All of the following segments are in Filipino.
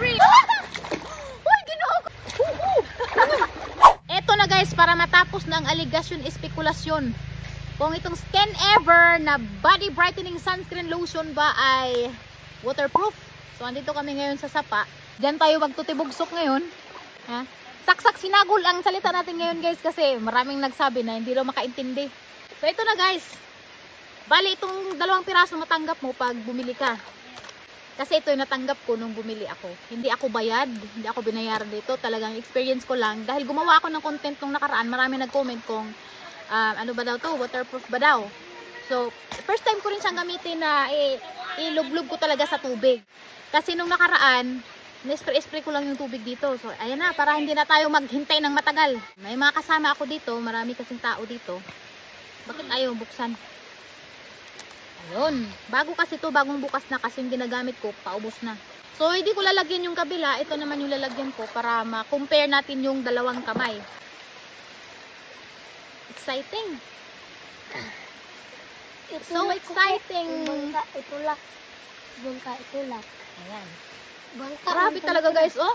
free. Uy, ginoo ko. Eto na guys, para matapos na ang aligasyon, espekulasyon. Kung itong Skin Ever na body brightening sunscreen lotion ba ay waterproof. So andito kami ngayon sa Sapa. Diyan tayo magtutibugsok ngayon. Ha? Saksak sinagol ang salita natin ngayon guys kasi maraming nagsabi na hindi daw makaintindi. So ito na guys. Bali itong 2 piraso matanggap mo pag bumili ka. Kasi ito yung natanggap ko nung bumili ako. Hindi ako bayad, hindi ako binayaran dito. Talagang experience ko lang. Dahil gumawa ako ng content nung nakaraan, marami nag-comment kung ano ba daw to, waterproof ba daw. So, first time ko rin siyang gamitin na ilublog ko talaga sa tubig. Kasi nung nakaraan, na-spray ko lang yung tubig dito. So, ayan na, para hindi na tayo maghintay ng matagal. May mga kasama ako dito, marami kasing tao dito. Bakit ayaw buksan? Ayun, bago kasi to, bagong bukas na kasi yung ginagamit ko, paubos na. So, hindi ko lalagyan yung kabila, ito naman yung lalagyan ko para ma-compare natin yung 2 kamay. Exciting. So exciting. Bangka, itulak. Bangka, itulak. Ayan. Bangka. Grabe talaga guys, oh.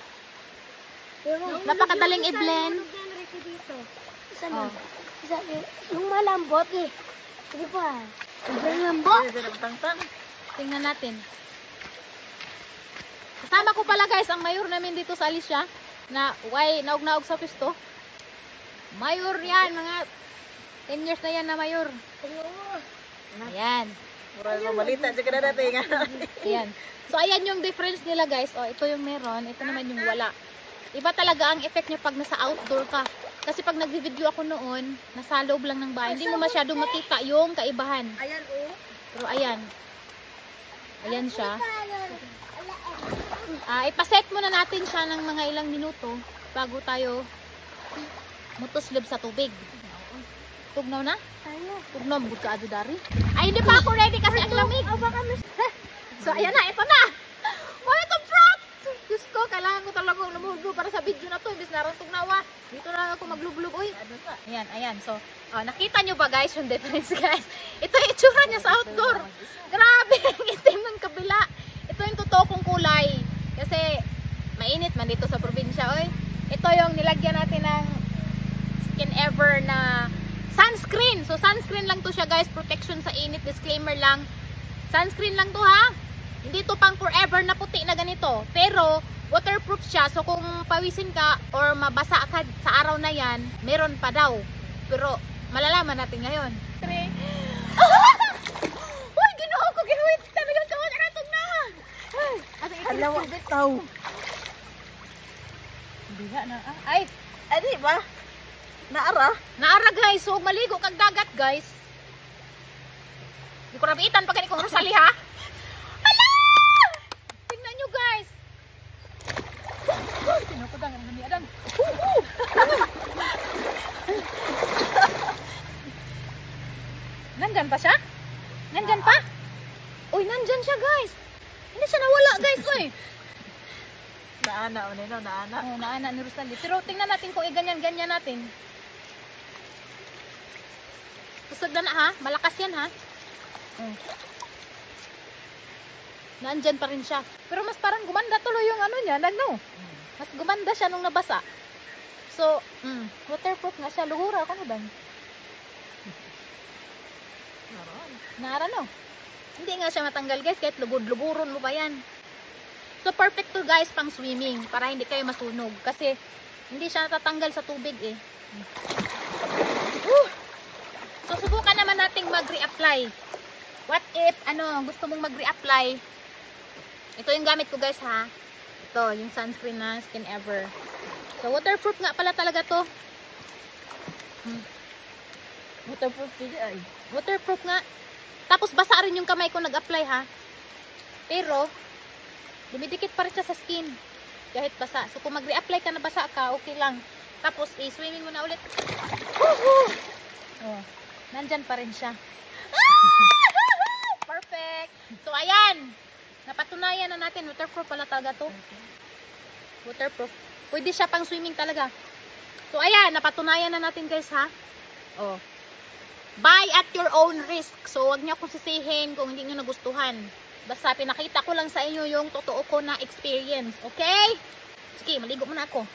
Napakadaling i-blend. Isa na. Isa, yung malambot eh. Sige pa. Yung lambot. Tingnan natin. Kasama ko pala guys, ang mayor namin dito sa Alicia. Na, naog-naog sa pisto. Mayor yan, mga 10 years na yan na mayor. Ayan. Murag mamalita dyan ka na natin. Ayan. So, ayan yung difference nila guys. O, ito yung meron. Ito naman yung wala. Iba talaga ang effect niya pag nasa outdoor ka. Kasi pag nag-video ako noon, nasa loob lang ng bahay, hindi mo masyado makita yung kaibahan. Ayan oh. Pero ayan. Ayan siya. Ipaset muna natin siya ng mga ilang minuto bago tayo mutoslib sa tubig. Tugnaw na? Tugnaw, bugod ka adudari. Ay, hindi pa ako ready kasi ang lamig. So, ayan na, ito na. Wala ito, prop! Diyos ko, kailangan ko talaga lumulog para sa video na to. Imbis na rin tugnawa. Dito na ako maglublob. Uy, ayan, ayan. So, nakita nyo ba guys yung difference guys? Ito yung itsura niya sa outdoor. Grabe, ang itim ng kabila. Ito yung totoo kong kulay. Kasi, mainit man dito sa probinsya. Oy, ito yung nilagyan natin ng Skin Ever na sunscreen. So, sunscreen lang to siya guys. Protection sa init. Disclaimer lang. Sunscreen lang to ha. Hindi to pang forever na puti na ganito. Pero, waterproof siya. So, kung pawisin ka or mabasa ka sa araw na yan, meron pa daw. Pero, malalaman natin ngayon. Uy, ginoo ko. Ginuwit. Talaga ito. Nakatog na. Alam mo, bitaw. Biha na. Ay, Adi ba? Naara? naara guys. So, maligo kag dagat guys. Hindi ko rabitan pag kong Rosali ha. Hala! Tingnan nyo guys. Pinukudang ang namiadan. Nandyan pa siya? Nandyan pa? Uy, nandyan siya guys. Hindi siya nawala guys. Uy. Naana, manino, naana. Oh, naana ni Rosali. Pero tingnan natin kung i-ganyan-ganyan natin. Kusog na ha. Malakas yan ha. Nandyan pa rin siya. Pero mas parang gumanda tuloy yung ano niya. Nagno. Mas gumanda siya nung nabasa. So, waterproof nga siya. Luhura ako na ba? Naara no. Hindi nga siya matanggal guys. Kahit lugod-luguron mo pa yan. So, perfect to guys pang swimming. Para hindi kayo masunog. Kasi, hindi siya natatanggal sa tubig eh. So, subukan naman nating mag-reapply. What if, gusto mong mag-reapply? Ito yung gamit ko guys ha. Ito, yung sunscreen na Skin Ever. So, waterproof nga pala talaga to. Waterproof din ay. Waterproof nga. Tapos, basa rin yung kamay ko nag-apply ha. Pero, dumidikit pa rin siya sa skin. Kahit basa. So, kung mag-reapply ka na basa ka, okay lang. Tapos, i-swimming mo na ulit. Oh, nandyan pa rin siya. Perfect. So, ayan. Napatunayan na natin. Waterproof pala talaga to. Waterproof. Pwede siya pang swimming talaga. So, ayan. Napatunayan na natin guys ha. Oh. Buy at your own risk. So, wag niyo akong sisihin kung hindi niyo nagustuhan. Basta pinakita ko lang sa inyo yung totoo ko na experience. Okay? Sige, maligo muna ako.